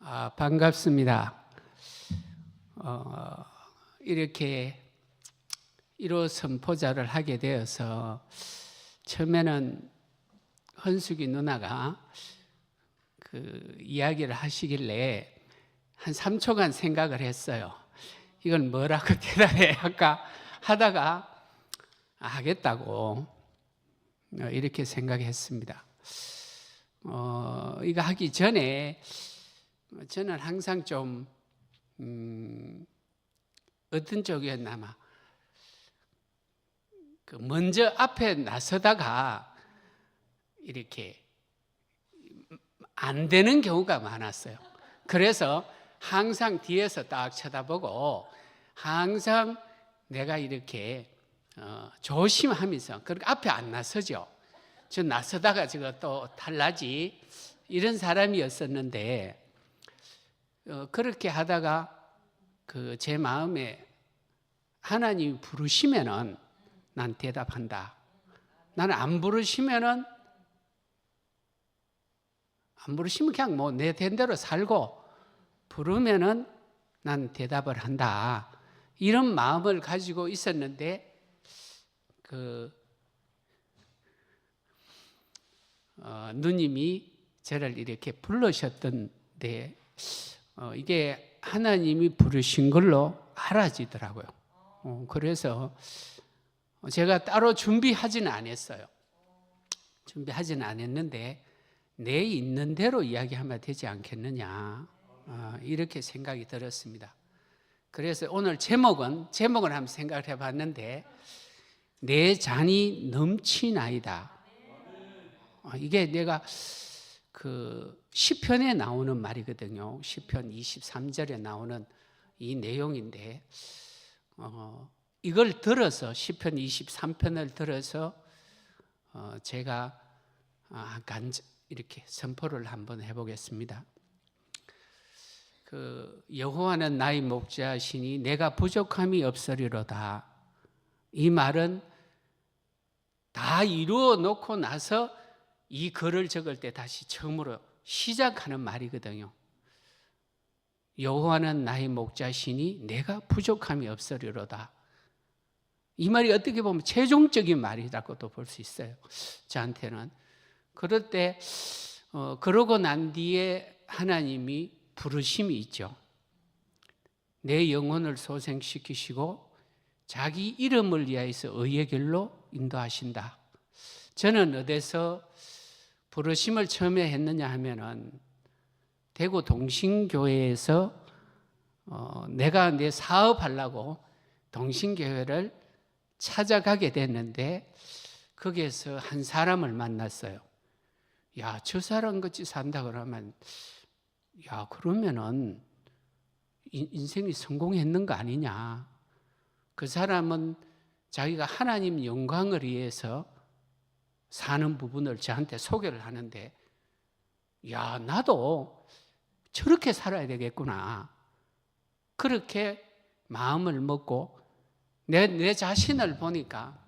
반갑습니다. 이렇게 1호 선포자를 하게 되어서 처음에는 헌숙이 누나가 그 이야기를 하시길래 한 3초간 생각을 했어요. 이걸 뭐라고 대답해야 할까 하다가 하겠다고 이렇게 생각했습니다. 이거 하기 전에 저는 항상 좀 어떤 쪽이었나마 먼저 앞에 나서다가 이렇게 안 되는 경우가 많았어요. 그래서 항상 뒤에서 딱 쳐다보고 항상 내가 이렇게 조심하면서 그렇게 앞에 안 나서죠. 저 나서다가 저거 또 탈라지 이런 사람이었었는데 그렇게 하다가 제 마음에 하나님이 부르시면은 난 대답한다. 나는 안 부르시면 그냥 뭐 내 된 대로 살고 부르면은 난 대답을 한다. 이런 마음을 가지고 있었는데 누님이 저를 이렇게 부르셨던데 이게 하나님이 부르신 걸로 알아지더라고요. 그래서 제가 따로 준비하지는 않았어요. 준비하지는 않았는데 내 있는 대로 이야기하면 되지 않겠느냐 이렇게 생각이 들었습니다. 그래서 오늘 제목을 한번 생각을 해봤는데 내 잔이 넘치나이다. 이게 내가 시편에 나오는 말이거든요. 시편 23절에 나오는 이 내용인데 이걸 들어서 시편 23편을 들어서 제가 이렇게 선포를 한번 해보겠습니다. 여호와는 나의 목자시니 내가 부족함이 없으리로다. 이 말은 다 이루어 놓고 나서 이 글을 적을 때 다시 처음으로 시작하는 말이거든요. 여호와는 나의 목자시니 내가 부족함이 없으리로다. 이 말이 어떻게 보면 최종적인 말이라고도 볼 수 있어요. 저한테는. 그럴 때 그러고 난 뒤에 하나님이 부르심이 있죠. 내 영혼을 소생시키시고 자기 이름을 위하여서 의의 길로 인도하신다. 저는 어디서 부르심을 처음에 했느냐 하면은 대구 동신교회에서 내가 내 사업하려고 동신교회를 찾아가게 됐는데 거기에서 한 사람을 만났어요. 야, 저 사람 같이 산다 그러면 야, 그러면은 인생이 성공했는 거 아니냐. 그 사람은 자기가 하나님 영광을 위해서 사는 부분을 저한테 소개를 하는데 야, 나도 저렇게 살아야 되겠구나. 그렇게 마음을 먹고 내 자신을 보니까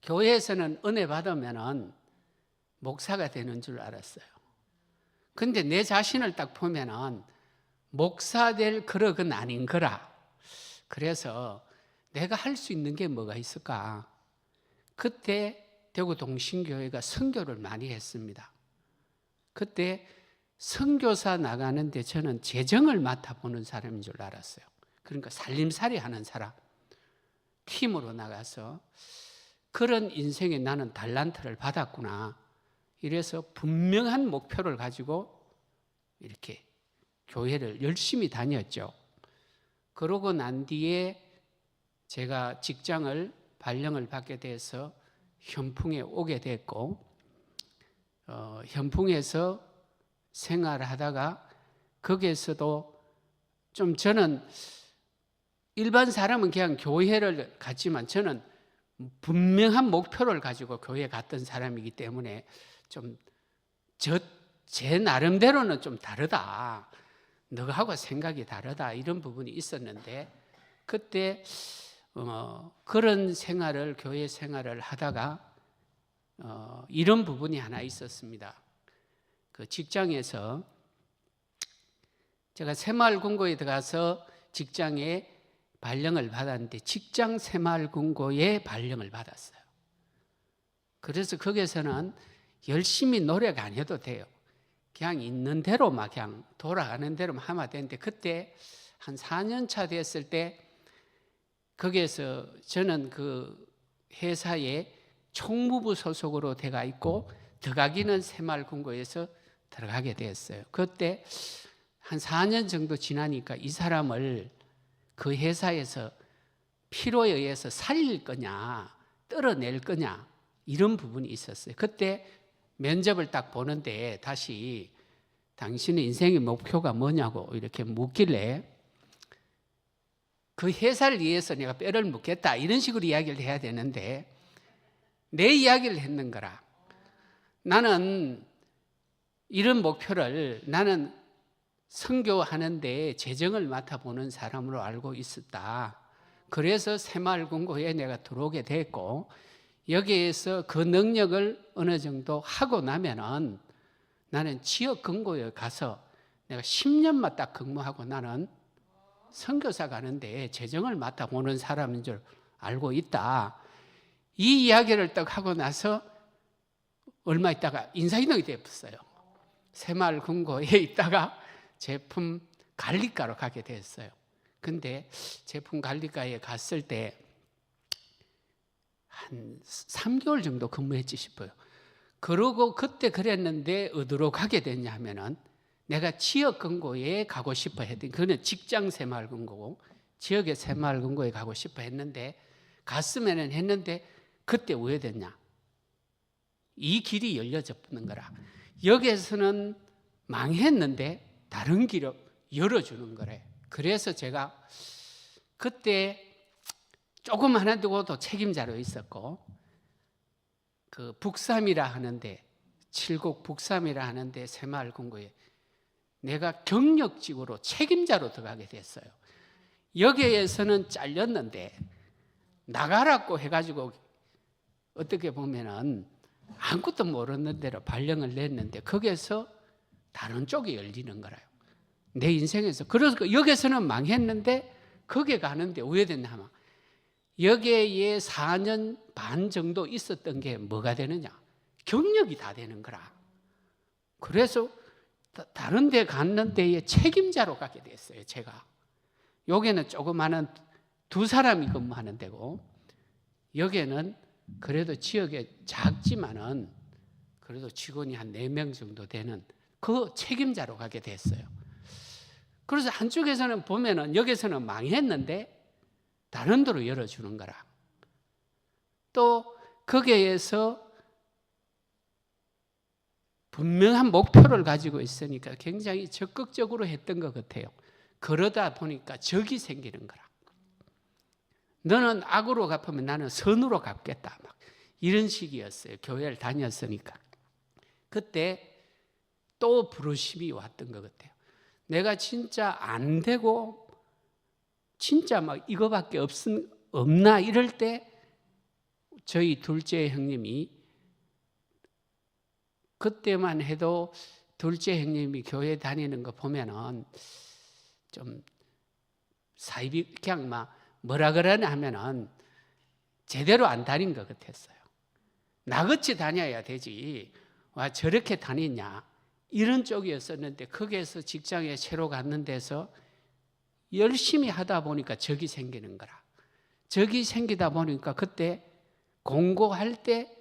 교회에서는 은혜 받으면은 목사가 되는 줄 알았어요. 근데 내 자신을 딱 보면은 목사 될 그릇은 아닌 거라. 그래서 내가 할 수 있는 게 뭐가 있을까? 그때 대구 동신교회가 선교를 많이 했습니다. 그때 선교사 나가는데 저는 재정을 맡아보는 사람인 줄 알았어요. 그러니까 살림살이 하는 사람. 팀으로 나가서 그런 인생에 나는 달란트를 받았구나. 이래서 분명한 목표를 가지고 이렇게 교회를 열심히 다녔죠. 그러고 난 뒤에 제가 직장을 발령을 받게 돼서 현풍에 오게 됐고 현풍에서 생활하다가 거기에서도 좀 저는 일반 사람은 그냥 교회를 갔지만 저는 분명한 목표를 가지고 교회에 갔던 사람이기 때문에 좀 제 나름대로는 좀 다르다. 너하고 생각이 다르다. 이런 부분이 있었는데 그때 그런 생활을 교회 생활을 하다가 이런 부분이 하나 있었습니다. 그 직장에서 제가 새마을금고에 들어가서 직장에 발령을 받았는데 직장 새마을금고에 발령을 받았어요. 그래서 거기서는 열심히 노력 안 해도 돼요. 그냥 있는 대로만 그냥 돌아가는 대로만 하면 되는데, 그때 한 4년 차 됐을 때 거기에서 저는 그 회사에 총무부 소속으로 들어가 있고 들어가기는 새마을금고에서 들어가게 됐어요. 그때 한 4년 정도 지나니까 이 사람을 그 회사에서 필요에 의해서 살릴 거냐 떨어낼 거냐 이런 부분이 있었어요. 그때 면접을 딱 보는데 다시 당신의 인생의 목표가 뭐냐고 이렇게 묻길래 그 회사를 위해서 내가 뼈를 묻겠다 이런 식으로 이야기를 해야 되는데 내 이야기를 했는 거라. 나는 이런 목표를 나는 선교하는데 재정을 맡아보는 사람으로 알고 있었다. 그래서 새마을금고에 내가 들어오게 됐고 여기에서 그 능력을 어느 정도 하고 나면은 나는 지역금고에 가서 내가 10년만 딱 근무하고 나는 선교사 가는데 재정을 맡아보는 사람인 줄 알고 있다. 이 이야기를 딱 하고 나서 얼마 있다가 인사이동이 되었어요. 새마을금고에 있다가 제품 관리과로 가게 됐어요. 근데 제품 관리과에 갔을 때 한 3개월 정도 근무했지 싶어요. 그러고 그때 그랬는데 어디로 가게 됐냐 하면은 내가 지역금고에 가고 싶어 했더니 그는 직장 새마을금고고 지역의 새마을금고에 가고 싶어 했는데 갔으면은 했는데 그때 왜 됐냐? 이 길이 열려져 버는 거라. 여기에서는 망했는데 다른 길을 열어주는 거래. 그래서 제가 그때 조금 하나 두고도 책임자로 있었고 그 북삼이라 하는데 칠곡 북삼이라 하는데 새마을금고에 내가 경력직으로 책임자로 들어가게 됐어요. 여기에서는 잘렸는데 나가라고 해가지고 어떻게 보면은 아무것도 모르는 대로 발령을 냈는데 거기에서 다른 쪽이 열리는 거라요. 내 인생에서. 그래서 여기에서는 망했는데 거기에 가는데 왜 됐냐 하면 여기에 4년 반 정도 있었던 게 뭐가 되느냐? 경력이 다 되는 거라. 그래서 다른 데 갔는 데에 책임자로 가게 됐어요, 제가. 여기는 조그마한 2사람이 근무하는 데고 여기는 그래도 지역에 작지만은 그래도 직원이 한 4명 정도 되는 그 책임자로 가게 됐어요. 그래서 한쪽에서는 보면은 여기서는 망했는데 다른 데로 열어주는 거라. 또 거기에서 분명한 목표를 가지고 있으니까 굉장히 적극적으로 했던 것 같아요. 그러다 보니까 적이 생기는 거라. 너는 악으로 갚으면 나는 선으로 갚겠다. 막 이런 식이었어요. 교회를 다녔으니까. 그때 또 부르심이 왔던 것 같아요. 내가 진짜 안 되고 진짜 막 이거밖에 없나 이럴 때 저희 둘째 형님이 그때만 해도 둘째 형님이 교회 다니는 거 보면은 좀 사이비 그냥 막 뭐라 그러냐 하면은 제대로 안 다닌 것 같았어요. 나같이 다녀야 되지. 와 저렇게 다니냐 이런 쪽이었었는데 거기에서 직장에 새로 갔는 데서 열심히 하다 보니까 적이 생기는 거라. 적이 생기다 보니까 그때 공고할 때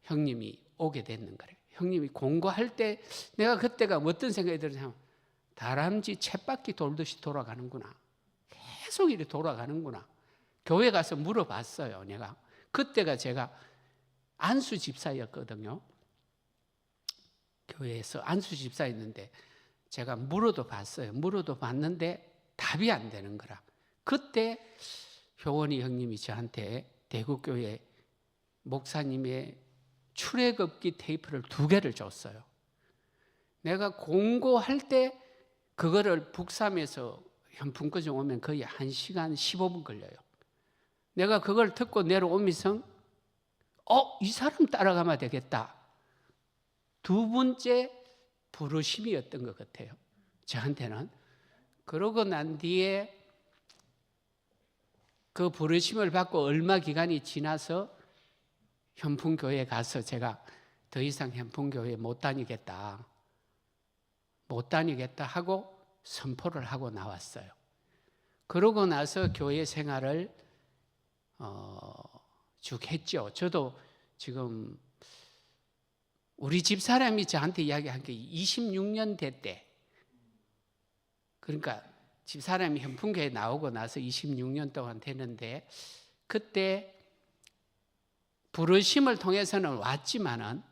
형님이 오게 됐는 거래요. 형님이 공고할 때 내가 그때가 어떤 생각이 들었냐면 다람쥐 쳇바퀴 돌듯이 돌아가는구나. 계속 이렇게 돌아가는구나. 교회 가서 물어봤어요. 내가 그때가 제가 안수 집사였거든요. 교회에서 안수 집사였는데 제가 물어도 봤어요. 물어도 봤는데 답이 안 되는 거라. 그때 효원이 형님이 저한테 대구교회 목사님의 출애굽기 테이프를 2개를 줬어요. 내가 공고할 때 그거를 북삼에서 현풍까지 오면 거의 1시간 15분 걸려요. 내가 그걸 듣고 내려오면서 이 사람 따라가면 되겠다. 2번째 부르심이었던 것 같아요. 저한테는. 그러고 난 뒤에 그 부르심을 받고 얼마 기간이 지나서 현풍교회에 가서 제가 더 이상 현풍교회에 못 다니겠다 하고 선포를 하고 나왔어요. 그러고 나서 교회 생활을 쭉 했죠. 저도 지금 우리 집사람이 저한테 이야기한 게 26년 됐대. 그러니까 집사람이 현풍교회에 나오고 나서 26년 동안 됐는데, 그때 부르심을 통해서는 왔지만은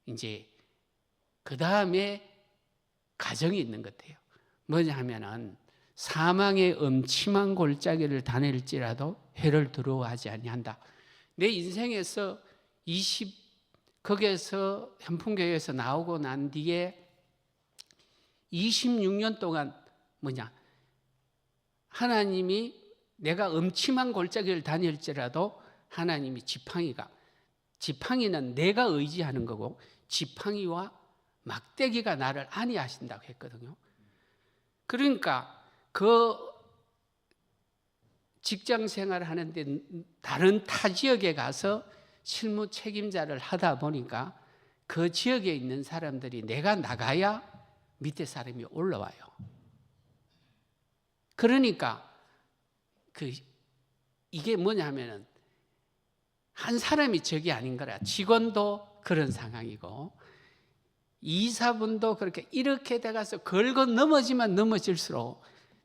이제 그 다음에 가정이 있는 것 같아요. 뭐냐 하면은 사망의 음침한 골짜기를 다닐지라도 해를 두려워하지 아니한다. 내 인생에서 거기에서 현풍교회에서 나오고 난 뒤에 26년 동안 하나님이 내가 음침한 골짜기를 다닐지라도 하나님이 지팡이는 내가 의지하는 거고 지팡이와 막대기가 나를 안위하신다고 했거든요. 그러니까 그 직장 생활을 하는데 다른 타 지역에 가서 실무 책임자를 하다 보니까 그 지역에 있는 사람들이 내가 나가야 밑에 사람이 올라와요. 그러니까 이게 뭐냐면은 한 사람이 적이 아닌 거라. 직원도 그런 상황이고 이사분도 그렇게 이렇게 돼가서 걸고 넘어지면 넘어질수록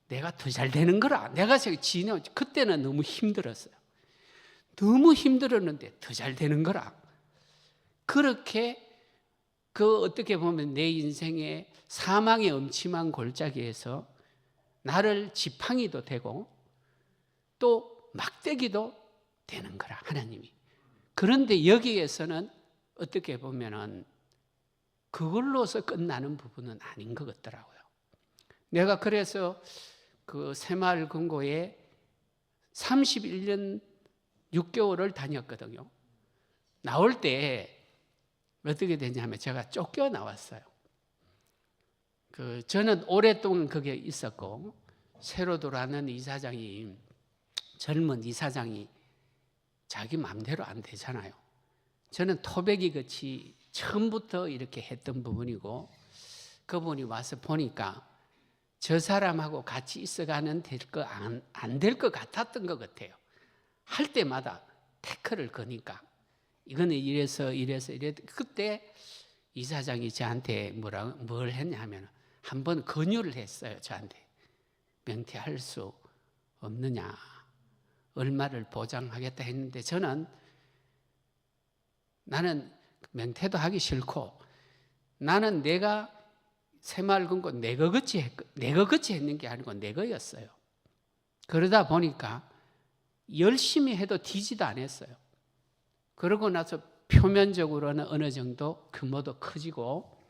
내가 더 잘 되는 거라. 내가 그때는 너무 힘들었어요. 너무 힘들었는데 더 잘 되는 거라. 그렇게 어떻게 보면 내 인생의 사망의 음침한 골짜기에서 나를 지팡이도 되고 또 막대기도 되는 거라, 하나님이. 그런데 여기에서는 어떻게 보면은 그걸로서 끝나는 부분은 아닌 것 같더라고요. 내가 그래서 그 새마을 금고에 31년 6개월을 다녔거든요. 나올 때 어떻게 되냐면 제가 쫓겨 나왔어요. 저는 오랫동안 거기에 있었고 새로 들어가는 이사장이, 젊은 이사장이 자기 마음대로 안 되잖아요. 저는 토백이 같이 처음부터 이렇게 했던 부분이고 그분이 와서 보니까 저 사람하고 같이 있어가는 안 될 것 같았던 것 같아요. 할 때마다 태클을 거니까 이거는 이래서 그때 이사장이 저한테 뭘 했냐면 한번 권유를 했어요. 저한테 명퇴할 수 없느냐, 얼마를 보장하겠다 했는데 나는 명퇴도 하기 싫고 나는 내가 새마을 금고 내 거 같이 했는 게 아니고 내 거였어요. 그러다 보니까 열심히 해도 뒤지도 않았어요. 그러고 나서 표면적으로는 어느 정도 규모도 커지고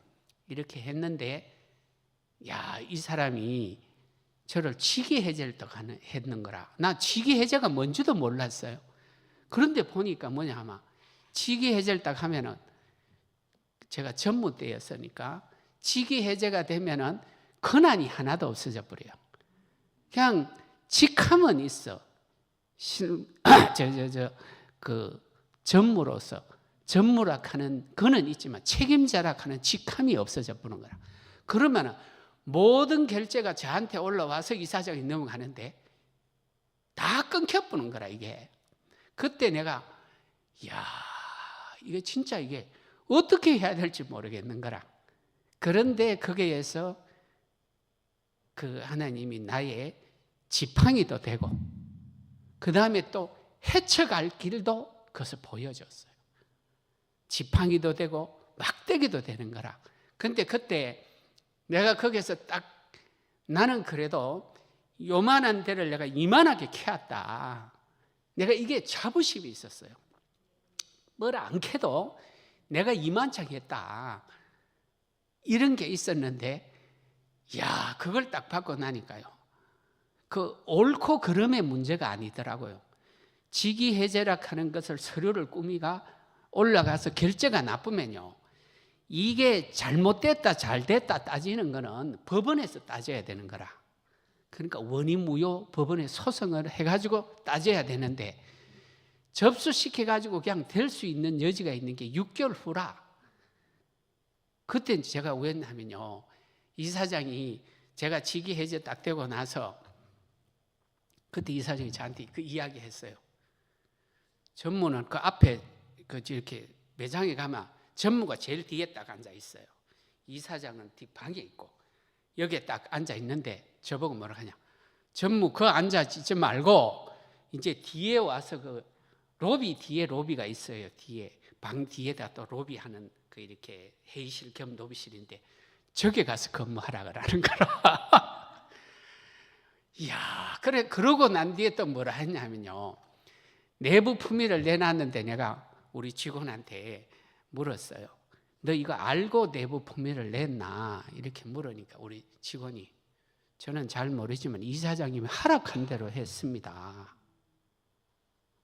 이렇게 했는데, 이 사람이 저를 직위 해제를 또 했는 거라. 나 직위 해제가 뭔지도 몰랐어요. 그런데 보니까 뭐냐면 직위 해제를 딱 하면은 제가 전무 때였으니까 직위 해제가 되면은 권한이 하나도 없어져 버려요. 그냥 직함은 있어. 전무로서 전무락 하는 그는 있지만 책임자락 하는 직함이 없어져 버는 거라. 그러면은 모든 결제가 저한테 올라와서 이사장이 넘어가는데 다 끊겨버는 거라, 이게. 그때 내가, 이게 진짜 이게 어떻게 해야 될지 모르겠는 거라. 그런데 거기에서 그 하나님이 나의 지팡이도 되고, 그 다음에 또 헤쳐갈 길도 그것을 보여줬어요. 지팡이도 되고, 막대기도 되는 거라. 근데 그때 내가 거기서 나는 그래도 요만한 데를 내가 이만하게 캐왔다. 내가 이게 자부심이 있었어요. 뭘 안 캐도 내가 이만차게 했다. 이런 게 있었는데, 그걸 딱 받고 나니까요. 옳고 그름의 문제가 아니더라고요. 직위해제락 하는 것을 서류를 꾸미가 올라가서 결제가 나쁘면요, 이게 잘못됐다 잘됐다 따지는 거는 법원에서 따져야 되는 거라. 그러니까 원인무효 법원에 소송을 해가지고 따져야 되는데 접수시켜가지고 그냥 될 수 있는 여지가 있는 게 6개월 후라. 그때 제가 왜 했냐면요, 이사장이 제가 직위 해제 딱 되고 나서 그때 이사장이 저한테 그 이야기 했어요. 전무는 그 앞에 그 이렇게 매장에 가면 전무가 제일 뒤에 딱 앉아 있어요. 이사장은 뒷방에 있고 여기에 딱 앉아 있는데 저보고 뭐라 하냐, 전무 그 앉아 있지 말고 이제 뒤에 와서 그 로비 뒤에 로비가 있어요. 뒤에 방 뒤에다 또 로비하는 그 이렇게 회의실 겸 로비실인데 저기 가서 근무하라 그러는 거라. 이야, 그래. 그러고 난 뒤에 또 뭐라 했냐면요, 내부 품위를 내놨는데 내가 우리 직원한테 물었어요. 너 이거 알고 내부 품위를 냈나? 이렇게 물으니까 우리 직원이, 저는 잘 모르지만 이사장님이 허락한 대로 했습니다.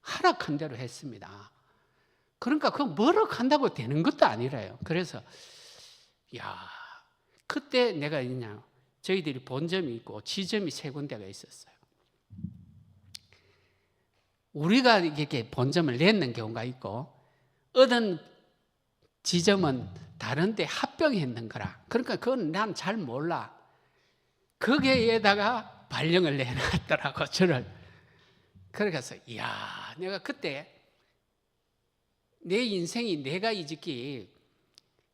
허락한 대로 했습니다. 그러니까 그거 뭐라 한다고 되는 것도 아니라요. 그래서 야, 그때 내가 그냥 저희들이 본점이 있고 지점이 3군데가 있었어요. 우리가 이렇게 본점을 냈는 경우가 있고 어떤 지점은 다른 데 합병했는 거라. 그러니까 그건 난 잘 몰라. 거기에다가 발령을 내놨더라고, 저를. 그래서 이야, 내가 그때 내 인생이 내가 이직기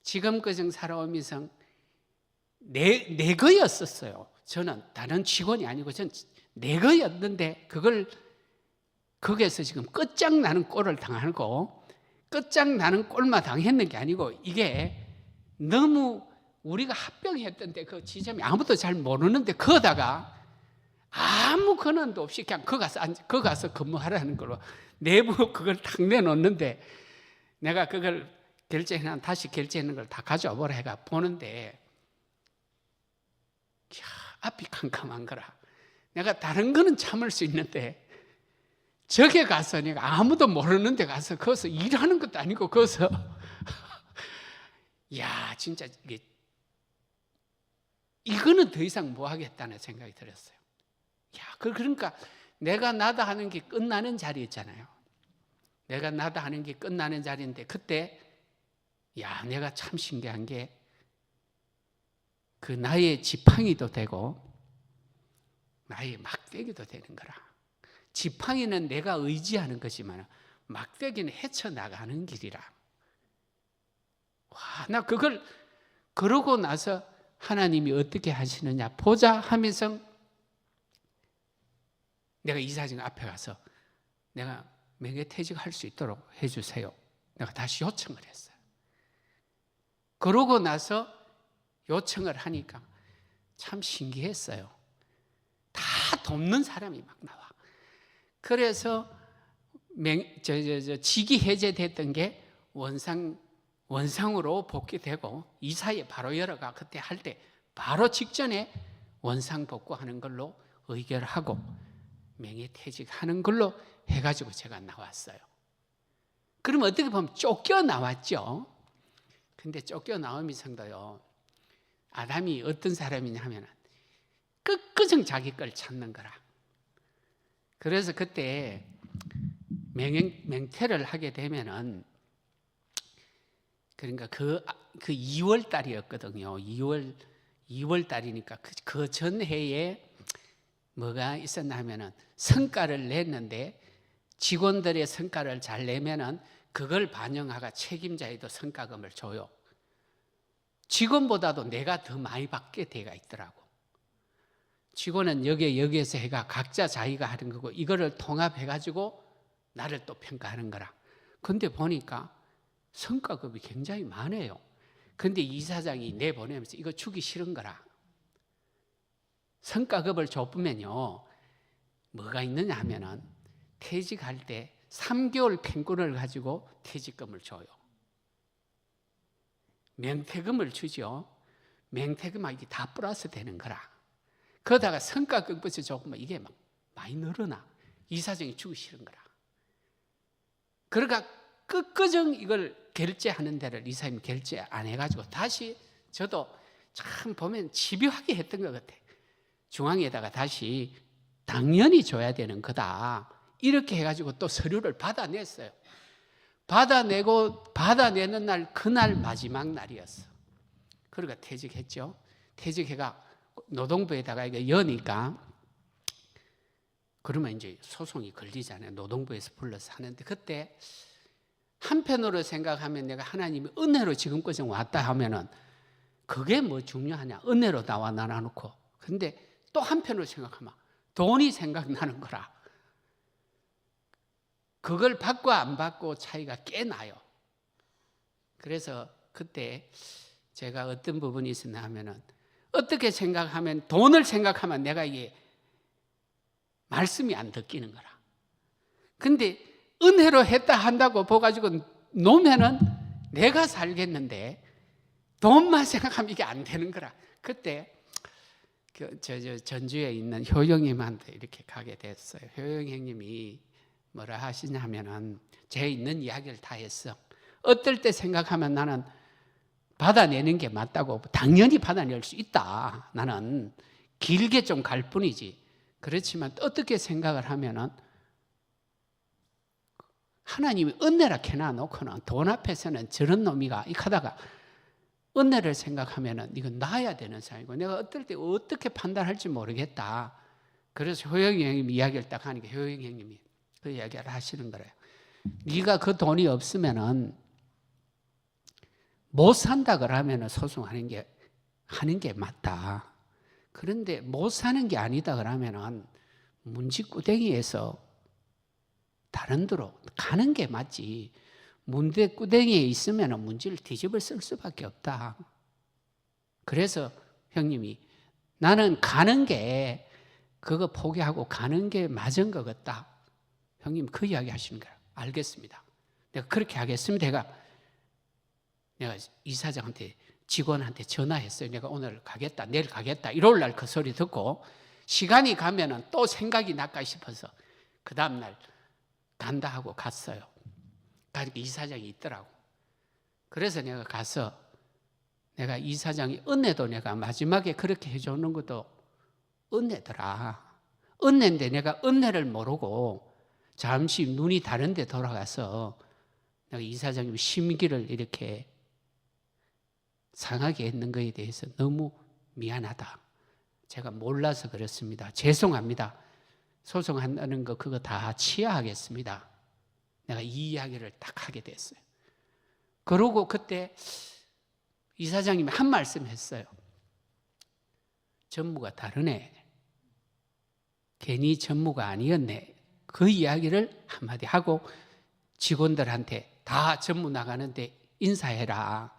지금까지 살아오면서 내 거였었어요. 저는 다른 직원이 아니고 전 내 거였는데 그걸 거기에서 지금 끝장나는 꼴을 당하고 끝장나는 꼴만 당했는 게 아니고 이게 너무 우리가 합병했던데 그 지점이 아무도 잘 모르는데 거다가 아무 근원도 없이 그냥 거 가서 근무하라는 걸로 내부 그걸 탁 내놓는데 내가 그걸 결제해놔 다시 결제하는 걸 다 가져와 보라 해가 보는데 야, 앞이 캄캄한 거라. 내가 다른 거는 참을 수 있는데 저게 가서 내가 아무도 모르는 데 가서 거기서 일하는 것도 아니고 거기서 야, 진짜 이거는 더 이상 못 하겠다는 생각이 들었어요. 야, 그러니까 내가 나다 하는 게 끝나는 자리 있잖아요. 내가 나다 하는 게 끝나는 자리인데 그때 야, 내가 참 신기한 게 그 나의 지팡이도 되고 나의 막대기도 되는 거라. 지팡이는 내가 의지하는 것이지만 막대기는 헤쳐나가는 길이라. 와, 나 그걸 그러고 나서 하나님이 어떻게 하시느냐 보자 하면서 내가 이사장 앞에 가서 내가 명예퇴직할 수 있도록 해주세요. 내가 다시 요청을 했어요. 그러고 나서 요청을 하니까 참 신기했어요. 다 돕는 사람이 막 나와. 그래서 직위 해제됐던 게 원상으로 복귀되고 이 사이에 바로 열어가 그때 할 때 바로 직전에 원상 복구하는 걸로 의결하고 명예퇴직하는 걸로 해가지고 제가 나왔어요. 그러면 어떻게 보면 쫓겨나왔죠. 근데 쫓겨나오면서도요, 아담이 어떤 사람이냐 하면 끝까지 자기 걸 찾는 거라. 그래서 그때 맹퇴를 하게 되면은 그러니까 그 2월 달이었거든요. 2월 달이니까 그 전해에 뭐가 있었나 하면은 성과를 냈는데 직원들의 성과를 잘 내면은 그걸 반영하가 책임자에도 성과금을 줘요. 직원보다도 내가 더 많이 받게 돼가 있더라고. 직원은 여기에서 해가 각자 자기가 하는 거고 이거를 통합해가지고 나를 또 평가하는 거라. 근데 보니까 성과급이 굉장히 많아요. 근데 이사장이 내보내면서 이거 주기 싫은 거라. 성과급을 줬으면요, 뭐가 있느냐 하면은 퇴직할 때 3개월 펜권을 가지고 퇴직금을 줘요. 명퇴금을 주죠. 명퇴금하고 이게 다 플러스 되는 거라. 그러다가 성과급부터 조금 이게 막 많이 늘어나. 이사장이 주기 싫은 거라. 그러니까 끝까지 이걸 결제하는 데를 이사님이 결제 안 해가지고 다시 저도 참 보면 집요하게 했던 것 같아요. 중앙에다가 다시 당연히 줘야 되는 거다. 이렇게 해가지고 또 서류를 받아냈어요. 받아내는 날, 그날 마지막 날이었어. 그러니까 퇴직했죠. 퇴직해가 노동부에다가 이거 여니까 그러면 이제 소송이 걸리잖아요. 노동부에서 불러서 하는데 그때 한편으로 생각하면 내가 하나님이 은혜로 지금까지 왔다 하면은 그게 뭐 중요하냐. 은혜로 나와 나눠놓고. 근데 또 한편으로 생각하면 돈이 생각나는 거라. 그걸 받고 안 받고 차이가 꽤 나요. 그래서 그때 제가 어떤 부분이 있었나 하면은 어떻게 생각하면 돈을 생각하면 내가 이게 말씀이 안 듣기는 거라. 근데 은혜로 했다 한다고 보가지고 놓으면은 내가 살겠는데 돈만 생각하면 이게 안 되는 거라. 그때 전주에 있는 효영님한테 이렇게 가게 됐어요. 효영 형님이 뭐라 하시냐면은 제 있는 이야기를 다 했어. 어떨 때 생각하면 나는 받아내는 게 맞다고. 당연히 받아낼 수 있다. 나는 길게 좀 갈 뿐이지. 그렇지만 어떻게 생각을 하면은 하나님이 은혜라 해놔놓고는 돈 앞에서는 저런 놈이가 이 하다가 은혜를 생각하면은 이건 놔야 되는 사람이고 내가 어떨 때 어떻게 판단할지 모르겠다. 그래서 효영이 형님 이야기를 딱 하니까 효영이 형님이 그 이야기를 하시는 거래요. 네가 그 돈이 없으면은 못 산다 그러면은 소송하는 게 맞다. 그런데 못 사는 게 아니다 그러면은 문지구덩이에서 다른 데로 가는 게 맞지. 문제구덩이에 있으면 문제를 뒤집어 쓸 수밖에 없다. 그래서 형님이 나는 가는 게 그거 포기하고 가는 게 맞은 것 같다. 형님 그 이야기 하시는 거야. 알겠습니다. 내가 그렇게 하겠습니다. 내가 이사장한테 직원한테 전화했어요. 내가 오늘 가겠다, 내일 가겠다. 일요일 날 그 소리 듣고 시간이 가면은 또 생각이 날까 싶어서 그 다음 날 간다 하고 갔어요. 가니까 이사장이 있더라고. 그래서 내가 가서 내가 이사장이 은혜도 내가 마지막에 그렇게 해주는 것도 은혜더라. 은혜인데 내가 은혜를 모르고 잠시 눈이 다른 데 돌아가서 내가 이사장님 심기를 이렇게 상하게 했는 것에 대해서 너무 미안하다. 제가 몰라서 그렇습니다. 죄송합니다. 소송한다는 거 그거 다 치하하겠습니다. 내가 이 이야기를 딱 하게 됐어요. 그러고 그때 이사장님이 한 말씀 했어요. 전무가 다르네. 괜히 전무가 아니었네. 그 이야기를 한마디 하고 직원들한테 다 전무 나가는데 인사해라.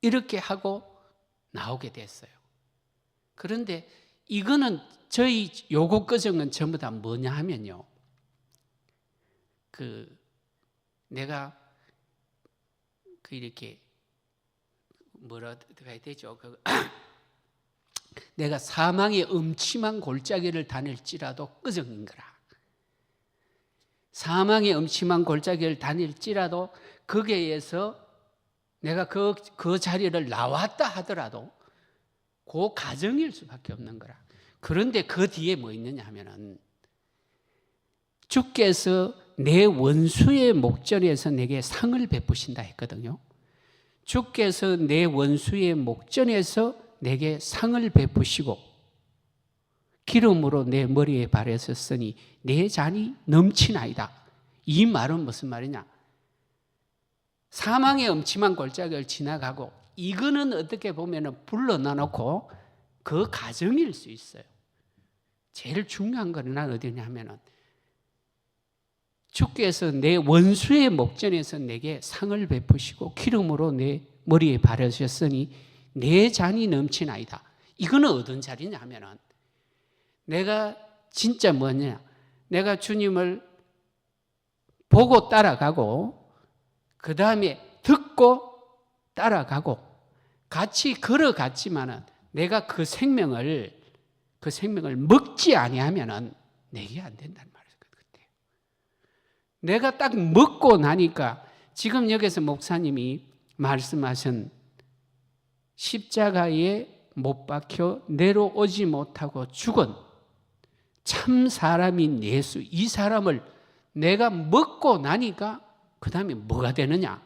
이렇게 하고 나오게 됐어요. 그런데 이거는 저희 요구 과정은 전부 다 뭐냐 하면요. 내가 이렇게 뭐라 해야 되죠? 내가 사망의 음침한 골짜기를 다닐지라도 끄정인 거라. 사망의 음침한 골짜기를 다닐지라도 거기에서 내가 그 자리를 나왔다 하더라도 그 가정일 수밖에 없는 거라. 그런데 그 뒤에 뭐 있느냐 하면은 주께서 내 원수의 목전에서 내게 상을 베푸신다 했거든요. 주께서 내 원수의 목전에서 내게 상을 베푸시고 기름으로 내 머리에 바르셨으니 내 잔이 넘치나이다. 이 말은 무슨 말이냐? 사망의 음침한 골짜기를 지나가고 이거는 어떻게 보면 불러놔놓고 그 가정일 수 있어요. 제일 중요한 거는 어디냐 하면은 주께서 내 원수의 목전에서 내게 상을 베푸시고 기름으로 내 머리에 바르셨으니 내 잔이 넘치나이다. 이거는 어떤 자리냐 하면은 내가 진짜 뭐냐? 내가 주님을 보고 따라가고 그 다음에 듣고 따라가고 같이 걸어갔지만은 내가 그 생명을 먹지 아니하면은 내게 안 된다는 말이에요. 그때 내가 딱 먹고 나니까 지금 여기서 목사님이 말씀하신 십자가에 못 박혀 내려오지 못하고 죽은 참 사람인 예수, 이 사람을 내가 먹고 나니까 그 다음에 뭐가 되느냐?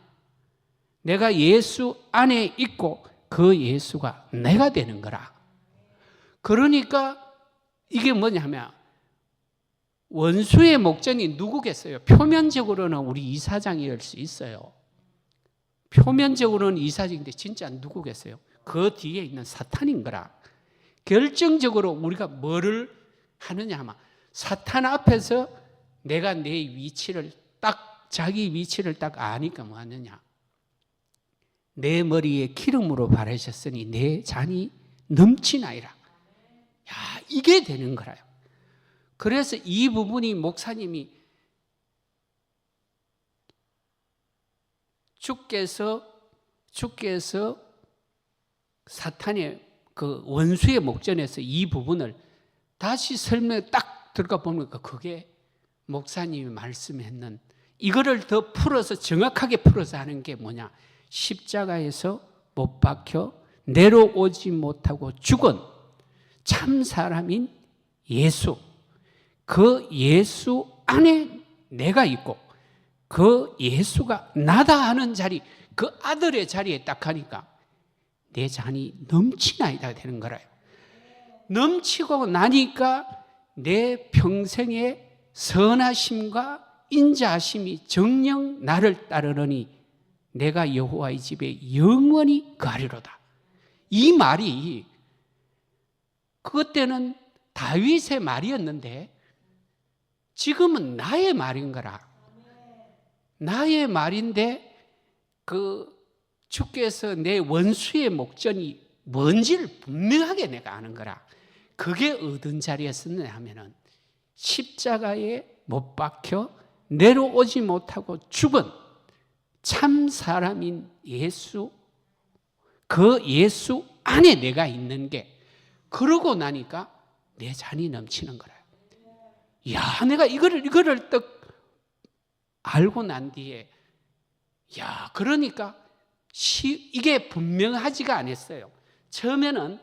내가 예수 안에 있고 그 예수가 내가 되는 거라. 그러니까 이게 뭐냐면 원수의 목전이 누구겠어요? 표면적으로는 우리 이사장이일 수 있어요. 표면적으로는 이사장인데 진짜 누구겠어요? 그 뒤에 있는 사탄인 거라. 결정적으로 우리가 뭐를 하느냐 하면 사탄 앞에서 내가 내 위치를 딱 자기 위치를 딱 아니까 뭐 하느냐? 내 머리에 기름으로 바르셨으니 내 잔이 넘치나이라. 야, 이게 되는 거라요. 그래서 이 부분이 목사님이 주께서 사탄의 그 원수의 목전에서 이 부분을 다시 설명에 딱 들어가 보니까 그게 목사님이 말씀했는 이거를 더 풀어서 정확하게 풀어서 하는 게 뭐냐? 십자가에서 못 박혀 내려오지 못하고 죽은 참 사람인 예수, 그 예수 안에 내가 있고 그 예수가 나다 하는 자리, 그 아들의 자리에 딱 하니까 내 잔이 넘치나이다 되는 거라요. 넘치고 나니까 내 평생의 선하심과 인자하심이 정녕 나를 따르느니 내가 여호와의 집에 영원히 거하리로다. 이 말이 그것 때는 다윗의 말이었는데 지금은 나의 말인 거라. 나의 말인데 그 주께서 내 원수의 목전이 뭔지를 분명하게 내가 아는 거라. 그게 어떤 자리였었냐 하면은 십자가에 못 박혀 내려오지 못하고 죽은 참 사람인 예수, 그 예수 안에 내가 있는 게 그러고 나니까 내 잔이 넘치는 거라. 야, 내가 이거를 딱 알고 난 뒤에 야, 그러니까 이게 분명하지가 않았어요. 처음에는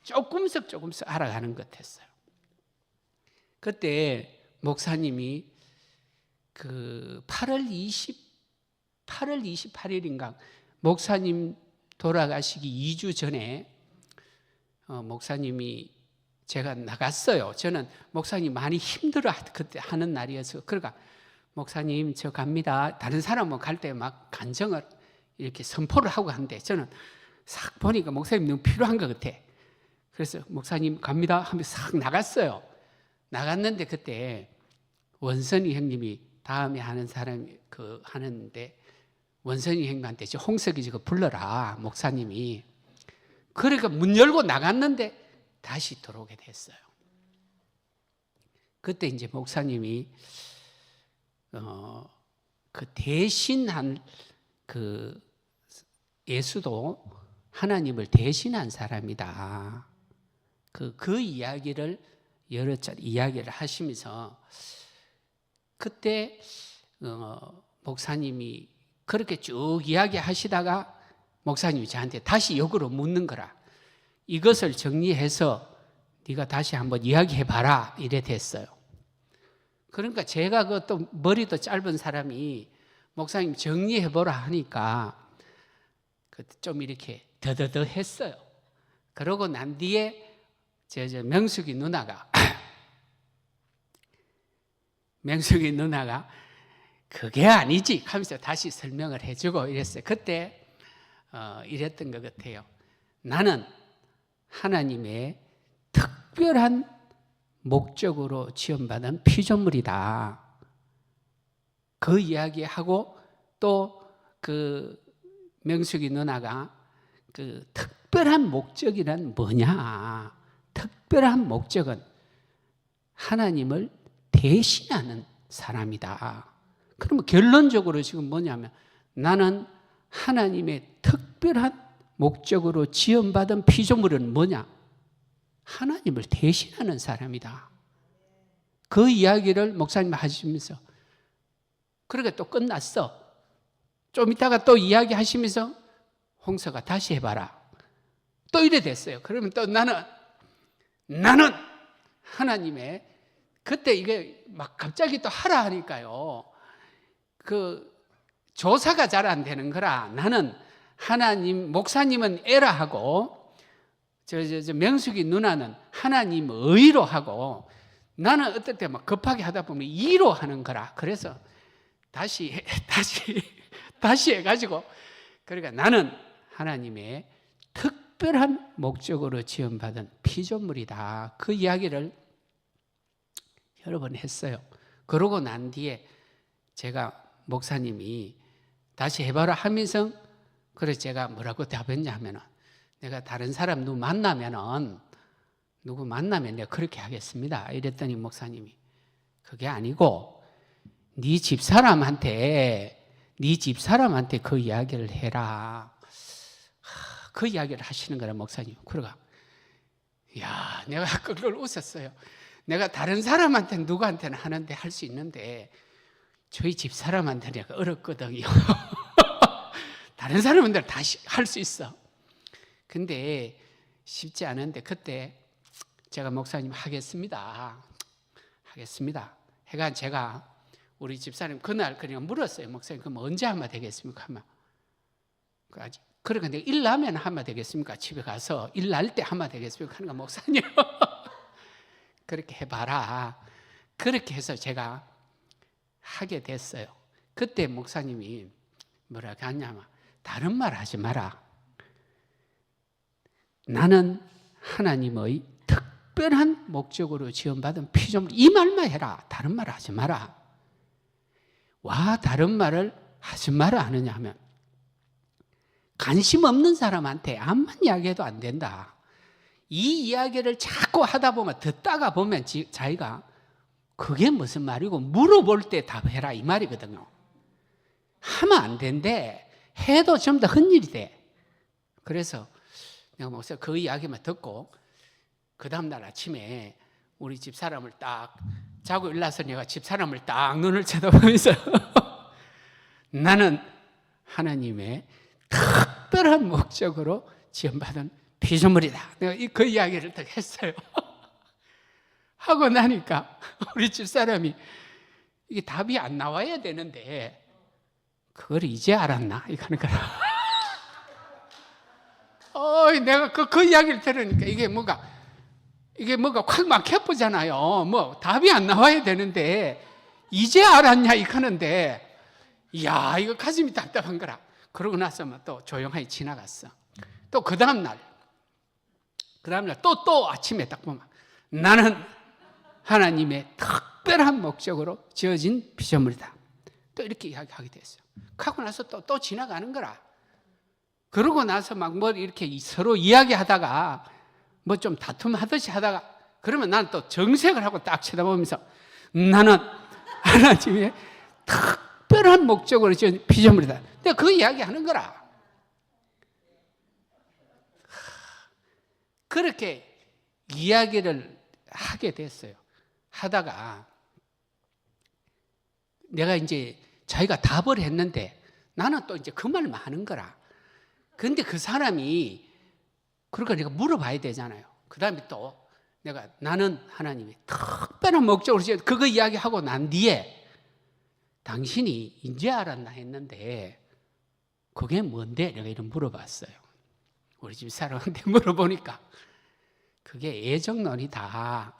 조금씩 알아가는 것 같았어요. 그때 목사님이 그 8월 28일인가 목사님 돌아가시기 2주 전에 목사님이 제가 나갔어요. 저는 목사님 많이 힘들어 그때 하는 날이어서 그러니까 목사님 저 갑니다. 다른 사람은 갈 때 막 간정을 이렇게 선포를 하고 하는데 저는 싹 보니까 목사님 너무 필요한 것 같아. 그래서 목사님 갑니다 하면서 싹 나갔어요. 나갔는데 그때 원선이 형님이 다음에 하는 사람이 하는데 원선이 형님한테 저 홍석이 저거 불러라 목사님이. 그러니까 문 열고 나갔는데 다시 들어오게 됐어요. 그때 이제 목사님이 그 대신한 그 예수도 하나님을 대신한 사람이다. 그 이야기를 여러 차례 이야기를 하시면서 그때 목사님이 그렇게 쭉 이야기하시다가 목사님이 저한테 다시 역으로 묻는 거라. 이것을 정리해서 네가 다시 한번 이야기해봐라 이래 됐어요. 그러니까 제가 또 머리도 짧은 사람이 목사님 정리해보라 하니까 좀 이렇게 더더더 했어요. 그러고 난 뒤에 저 명숙이 누나가 그게 아니지 하면서 다시 설명을 해주고 이랬어요. 그때 이랬던 것 같아요. 나는 하나님의 특별한 목적으로 지원받은 피조물이다. 그 이야기하고 또 그 명숙이 누나가 그 특별한 목적이란 뭐냐? 특별한 목적은 하나님을 대신하는 사람이다. 그러면 결론적으로 지금 뭐냐면 나는 하나님의 특별한 목적으로 지원받은 피조물은 뭐냐? 하나님을 대신하는 사람이다. 그 이야기를 목사님 하시면서 그러니까 또 끝났어. 좀 이따가 또 이야기하시면서 홍서가 다시 해봐라. 또 이래 됐어요. 그러면 또 나는 하나님의 그때 이게 막 갑자기 또 하라 하니까요. 그 조사가 잘 안 되는 거라 나는 하나님, 목사님은 에라 하고 저 명숙이 누나는 하나님 의로 하고 나는 어떨 때 막 급하게 하다 보면 이로 하는 거라. 그래서 다시 해가지고 그러니까 나는 하나님의 특별한 목적으로 지원받은 피조물이다. 그 이야기를 여러 번 했어요. 그러고 난 뒤에 제가 목사님이 다시 해봐라 하면서 그래서 제가 뭐라고 답했냐 하면은 내가 다른 사람 누구 만나면 내가 그렇게 하겠습니다. 이랬더니 목사님이 그게 아니고 네 집사람한테 그 이야기를 해라. 그 이야기를 하시는 거라 목사님. 그러가 야, 내가 그걸 웃었어요. 내가 다른 사람한테 누구한테는 하는데 할 수 있는데 저희 집사람한테 내가 어렵거든요. 다른 사람들 다 할 수 있어. 근데 쉽지 않은데 그때 제가 목사님 하겠습니다. 해가 제가 우리 집사님 그날 그냥 물었어요. 목사님 그럼 언제 하면 되겠습니까? 하면 그러니까 내가 일 나면 하면 되겠습니까? 집에 가서 일 날 때 하면 되겠습니까? 하는 거 목사님 그렇게 해봐라. 그렇게 해서 제가 하게 됐어요. 그때 목사님이 뭐라고 하냐면 다른 말 하지 마라. 나는 하나님의 특별한 목적으로 지원받은 피조물 이 말만 해라. 다른 말 하지 마라. 와 다른 말을 하지 마라 하느냐 하면 관심 없는 사람한테 아무만 이야기해도 안 된다. 이 이야기를 자꾸 하다 보면 듣다가 보면 자기가 그게 무슨 말이고 물어볼 때 답해라 이 말이거든요. 하면 안 된대. 해도 좀 더 헛일이 돼. 그래서 내가 목사 그 이야기만 듣고 그 다음날 아침에 우리 집사람을 딱 자고 일어나서 내가 집사람을 딱 눈을 쳐다보면서 나는 하나님의 특별한 목적으로 지원받은 피조물이다. 내가 그 이야기를 딱 했어요. 하고 나니까 우리 집사람이 이게 답이 안 나와야 되는데 그걸 이제 알았나? 이거 하는 거라. 내가 그 이야기를 들으니까 이게 뭔가 확 막혀보잖아요. 뭐 답이 안 나와야 되는데 이제 알았냐? 이거 하는데 이야 이거 가슴이 답답한 거라. 그러고 나서 또 조용하게 지나갔어. 또 그 다음날 또 아침에 딱 보면 나는 하나님의 특별한 목적으로 지어진 피조물이다. 또 이렇게 이야기하게 됐어요. 하고 나서 또 지나가는 거라. 그러고 나서 막 뭐 이렇게 서로 이야기하다가 뭐 좀 다툼하듯이 하다가 그러면 나는 또 정색을 하고 딱 쳐다보면서 나는 하나님의 특별한 목적으로 지은 피조물이다. 내가 그 이야기 하는 거라. 그렇게 이야기를 하게 됐어요. 하다가 내가 이제 자기가 답을 했는데 나는 또 이제 그 말만 하는 거라. 근데 그 사람이 그러니까 내가 물어봐야 되잖아요. 그 다음에 또 내가 나는 하나님의 특별한 목적으로 그거 이야기하고 난 뒤에 당신이 이제 알았나 했는데 그게 뭔데? 내가 이런 물어봤어요. 우리 집 사람한테 물어보니까 그게 애정론이다.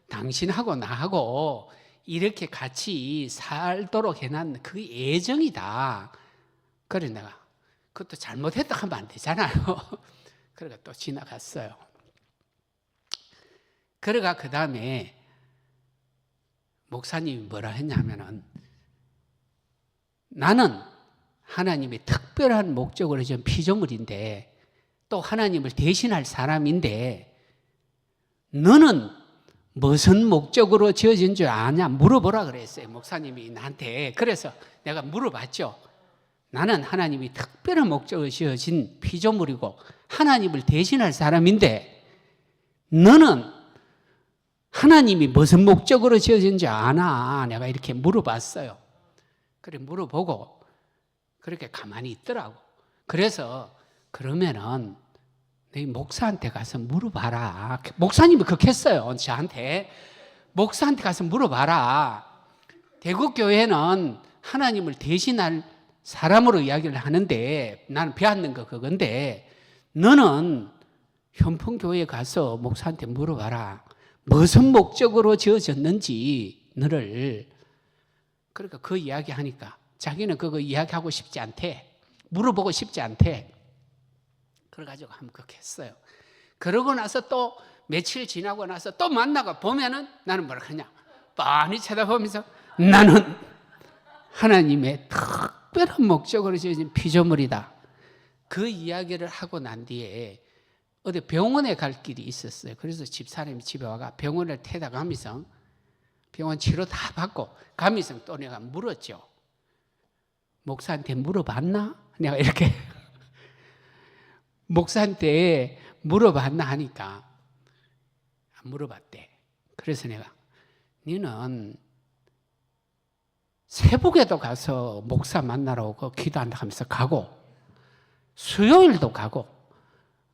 당신하고 나하고 이렇게 같이 살도록 해놨는 그 애정이다. 그래 내가 그것도 잘못했다 하면 안 되잖아요. 그러니까 또 지나갔어요. 그러가 그 다음에 목사님이 뭐라 했냐면은 나는 하나님의 특별한 목적으로 지은 피조물인데 또 하나님을 대신할 사람인데 너는 무슨 목적으로 지어진 줄 아냐 물어보라 그랬어요. 목사님이 나한테. 그래서 내가 물어봤죠. 나는 하나님이 특별한 목적으로 지어진 피조물이고 하나님을 대신할 사람인데 너는 하나님이 무슨 목적으로 지어진 줄 아나? 내가 이렇게 물어봤어요. 그래 물어보고 그렇게 가만히 있더라고. 그래서 그러면은 너희 목사한테 가서 물어봐라. 목사님이 그렇게 했어요. 저한테. 목사한테 가서 물어봐라. 대국교회는 하나님을 대신할 사람으로 이야기를 하는데 나는 배웠는 거 그건데 너는 현풍교회에 가서 목사한테 물어봐라. 무슨 목적으로 지어졌는지 너를. 그러니까 그 이야기 하니까 자기는 그거 이야기하고 싶지 않대. 물어보고 싶지 않대. 그래가지고 한번 그렇게 했어요. 그러고 나서 또 며칠 지나고 나서 또 만나고 보면은 나는 뭐라 하냐. 빤히 쳐다보면서 나는 하나님의 특별한 목적으로 지어진 피조물이다. 그 이야기를 하고 난 뒤에 어디 병원에 갈 길이 있었어요. 그래서 집사람이 집에 와가 병원을 태다 가면서 병원 치료 다 받고 가면서 또 내가 물었죠. 목사한테 물어봤나? 내가 이렇게 목사한테 물어봤나 하니까 안 물어봤대. 그래서 내가 너는 새벽에도 가서 목사 만나러 오고 기도한다 하면서 가고 수요일도 가고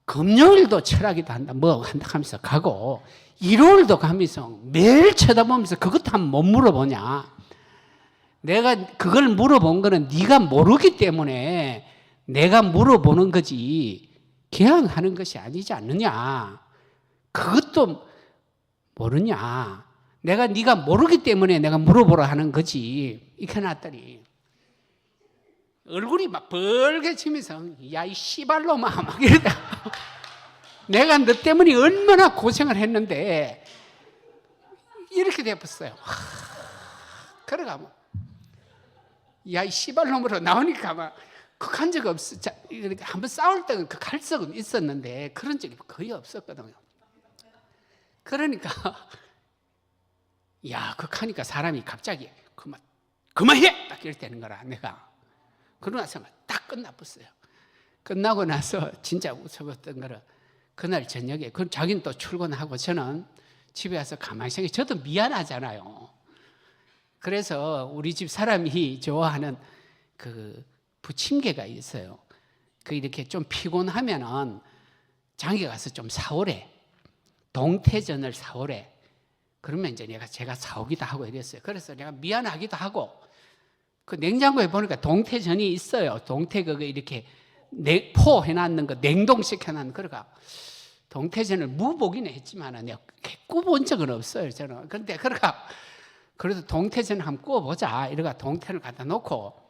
금요일도 철학기도 한다 뭐 한다 하면서 가고 일요일도 가면서 매일 쳐다보면서 그것도 한번 못 물어보냐. 내가 그걸 물어본 거는 네가 모르기 때문에 내가 물어보는 거지 개항하는 것이 아니지 않느냐. 그것도 모르냐. 내가 네가 모르기 때문에 내가 물어보라 하는 거지. 이렇게 해놨더니 얼굴이 막 벌개치면서 야 이 씨발놈아 막 이러다. 내가 너 때문에 얼마나 고생을 했는데 이렇게 돼버렸어요. 그래가 뭐 야 이 씨발놈으로 나오니까 막 극한 적 없어. 이렇게 한번 싸울 때는 극할 적은 있었는데 그런 적이 거의 없었거든요. 그러니까 야 극하니까 사람이 갑자기 그만해! 딱 이럴 때는 거라 내가. 그러고 나서 딱 끝나버렸어요. 끝나고 나서 진짜 무서웠던 거는 그날 저녁에 그럼 자기는 또 출근하고 저는 집에 와서 가만히 생각해. 저도 미안하잖아요. 그래서 우리 집 사람이 좋아하는 그 부침개가 있어요. 그 이렇게 좀 피곤하면은 장에 가서 좀 사오래. 동태전을 사오래. 그러면 이제 제가 사오기도 하고 이랬어요. 그래서 내가 미안하기도 하고 그 냉장고에 보니까 동태전이 있어요. 동태 그거 이렇게 포 해놨는 거 냉동시켜놨는 거가 동태전을 무보기는 했지만 내가 구워본 적은 없어요. 저는. 그런데 그래도 동태전 한번 구워보자. 이러가 동태를 갖다 놓고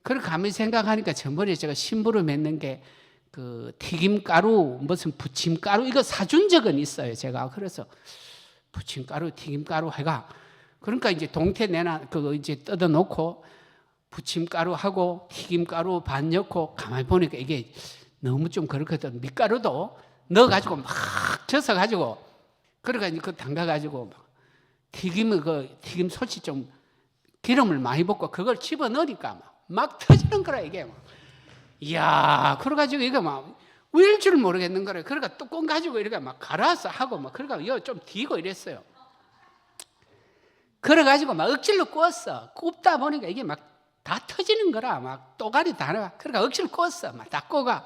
그렇게 가만히 생각하니까 전번에 제가 심부름 했는 게 그 튀김가루 무슨 부침가루 이거 사준 적은 있어요. 제가 그래서 부침가루 튀김가루 해가 그러니까 이제 동태 내나 그거 이제 뜯어 놓고 부침가루 하고 튀김가루 반 넣고 가만히 보니까 이게 너무 좀 그렇거든. 밀가루도 넣어가지고 막 젖어가지고 그러니까 이제 그 담가가지고 튀김 솔치 좀 기름을 많이 붓고 그걸 집어 넣으니까 막 터지는 거라 이게 막. 이야, 그래가지고 이거 막 왜 줄 모르겠는 거래. 그러니까 뚜껑 가지고 이렇게 막 갈아서 하고 막 그러니까 이거 좀 뒤고 이랬어요. 그래가지고 막 억지로 구웠어. 굽다 보니까 이게 막 다 터지는 거라. 막 또가리 다 나와. 그러니까 억지로 구웠어. 막 다 구워가.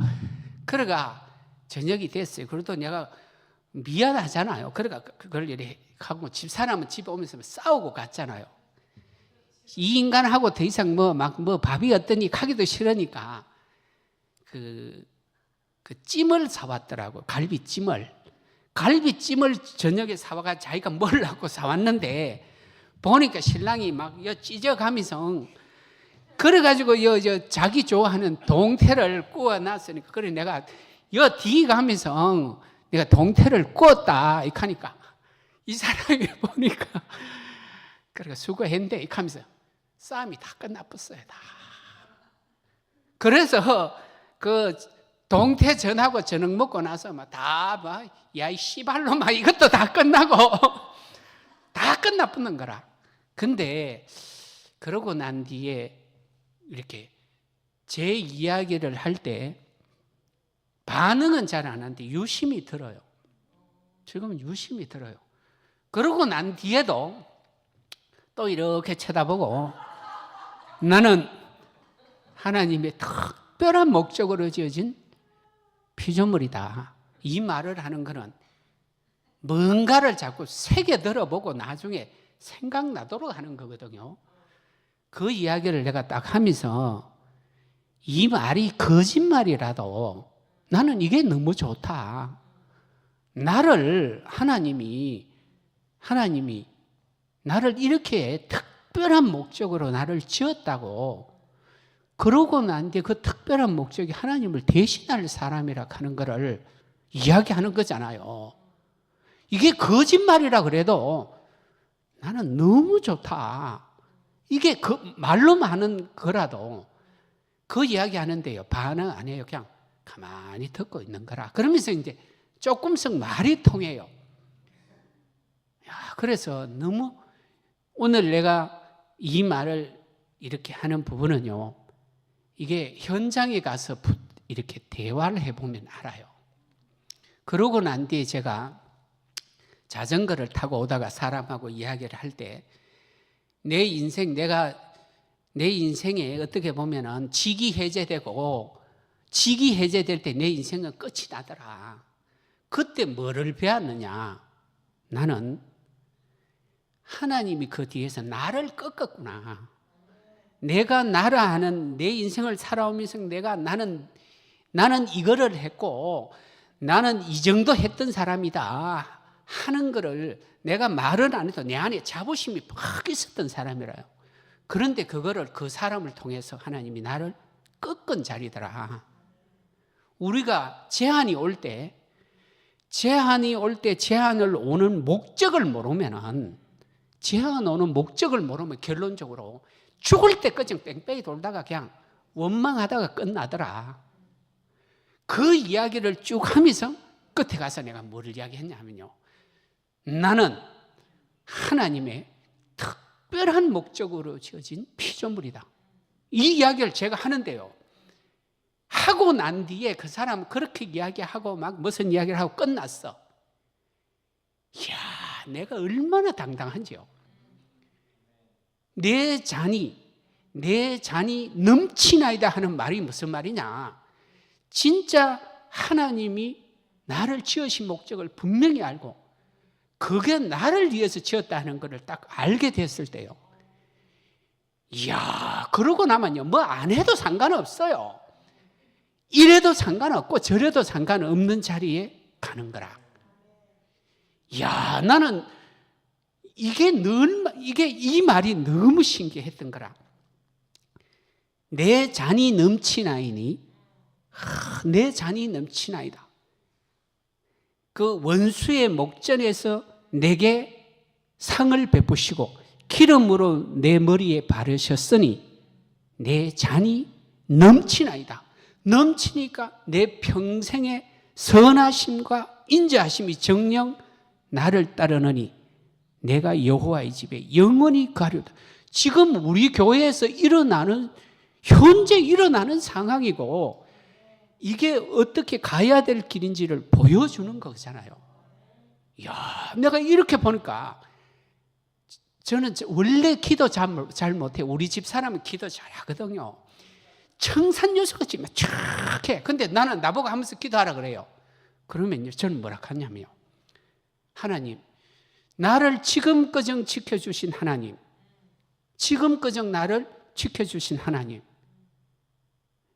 그러가 저녁이 됐어요. 그래도 내가 미안하잖아요. 그러니까 그걸 이렇게 하고 집사람은 집에 오면서 싸우고 갔잖아요. 이 인간하고 더 이상 밥이 어떠니 가기도 싫으니까 그 찜을 사왔더라고. 갈비찜을 저녁에 사와가 자기가 먹으려고 사왔는데 보니까 신랑이 막 찢어가면서 그래가지고 자기 좋아하는 동태를 구워놨으니까 그래 내가 뒤가면서 내가 동태를 구웠다 이렇게 하니까 이 사람이 보니까 그러니까 수고했는데 이렇게 하면서 싸움이 다 끝나버렸어요. 다. 그래서 그 동태전하고 저녁 먹고 나서 야 이 씨발로 막 이것도 다 끝나고 다 끝나버린 거라. 근데 그러고 난 뒤에 이렇게 제 이야기를 할 때 반응은 잘 안 하는데 유심히 들어요. 지금은 유심히 들어요. 그러고 난 뒤에도 또 이렇게 쳐다보고 나는 하나님의 특별한 목적으로 지어진 피조물이다. 이 말을 하는 것은 뭔가를 자꾸 새겨 들어보고 나중에 생각나도록 하는 거거든요. 그 이야기를 내가 딱 하면서 이 말이 거짓말이라도 나는 이게 너무 좋다. 나를 하나님이 나를 이렇게 특별한 목적으로 나를 지었다고, 그러고 난 뒤에 그 특별한 목적이 하나님을 대신할 사람이라 하는 것을 이야기하는 거잖아요. 이게 거짓말이라 그래도 나는 너무 좋다. 이게 그 말로만 하는 거라도 그 이야기 하는데요, 반응 안 해요. 그냥 가만히 듣고 있는 거라. 그러면서 이제 조금씩 말이 통해요. 그래서 너무 오늘 내가 이 말을 이렇게 하는 부분은요, 이게 현장에 가서 이렇게 대화를 해보면 알아요. 그러고 난 뒤에 제가 자전거를 타고 오다가 사람하고 이야기를 할 때 내 인생에 어떻게 보면은 직이 해제되고, 직이 해제될 때 내 인생은 끝이 나더라. 그때 뭐를 배웠느냐? 나는 하나님이 그 뒤에서 나를 꺾었구나. 내가 나라 하는 내 인생을 살아오면서 나는 이거를 했고 나는 이 정도 했던 사람이다 하는 거를 내가 말은 안 해도 내 안에 자부심이 팍 있었던 사람이라요. 그런데 그거를 그 사람을 통해서 하나님이 나를 꺾은 자리더라. 우리가 제한이 올 때 제한을 오는 목적을 모르면 결론적으로 죽을 때까지 뺑뺑이 돌다가 그냥 원망하다가 끝나더라. 그 이야기를 쭉 하면서 끝에 가서 내가 뭐를 이야기했냐면요, 나는 하나님의 특별한 목적으로 지어진 피조물이다. 이 이야기를 제가 하는데요, 하고 난 뒤에 그 사람은 그렇게 이야기하고 막 무슨 이야기를 하고 끝났어. 이야, 내가 얼마나 당당한지요. 내 잔이 넘치나이다 하는 말이 무슨 말이냐? 진짜 하나님이 나를 지으신 목적을 분명히 알고 그게 나를 위해서 지었다는 것을 딱 알게 됐을 때요, 이야, 그러고 나면요, 뭐 안 해도 상관없어요. 이래도 상관없고 저래도 상관없는 자리에 가는 거라. 이야, 나는 이 말이 너무 신기했던 거라. 내 잔이 넘치나이니, 내 잔이 넘치나이다. 그 원수의 목전에서 내게 상을 베푸시고 기름으로 내 머리에 바르셨으니 내 잔이 넘치나이다. 넘치니까 내 평생의 선하심과 인자하심이 정녕 나를 따르느니 내가 여호와의 집에 영원히 가려다. 지금 우리 교회에서 현재 일어나는 상황이고 이게 어떻게 가야 될 길인지를 보여주는 거잖아요. 이야, 내가 이렇게 보니까 저는 원래 기도 잘 못해요. 우리 집 사람은 기도 잘하거든요. 청산유수같이 쫙 해. 근데 나는 나보고 하면서 기도하라 그래요. 그러면요, 저는 뭐라 하냐면요, 하나님, 나를 지금까지 지켜주신 하나님, 지금까지 나를 지켜주신 하나님,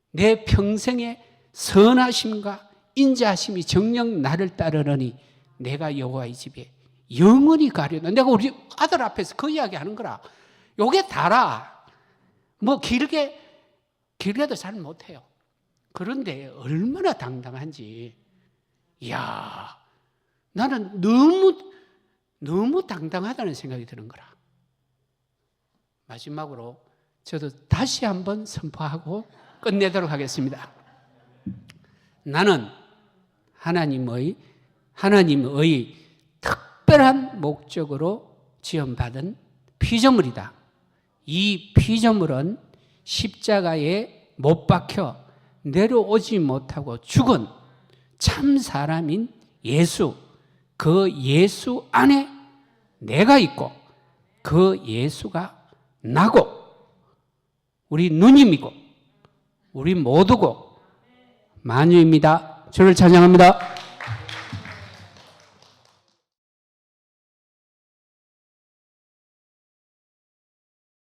내 평생의 선하심과 인자하심이 정녕 나를 따르느니 내가 여호와의 집에 영원히 가려다. 내가 우리 아들 앞에서 그 이야기 하는 거라. 요게 다라. 뭐 길게도 잘 못해요. 그런데 얼마나 당당한지. 이야, 나는 너무 당당하다는 생각이 드는 거라. 마지막으로 저도 다시 한번 선포하고 끝내도록 하겠습니다. 나는 하나님의 특별한 목적으로 지원받은 피조물이다. 이 피조물은 십자가에 못 박혀 내려오지 못하고 죽은 참 사람인 예수, 그 예수 안에 내가 있고 그 예수가 나고 우리 누님이고 우리 모두고 만유입니다. 주를 찬양합니다.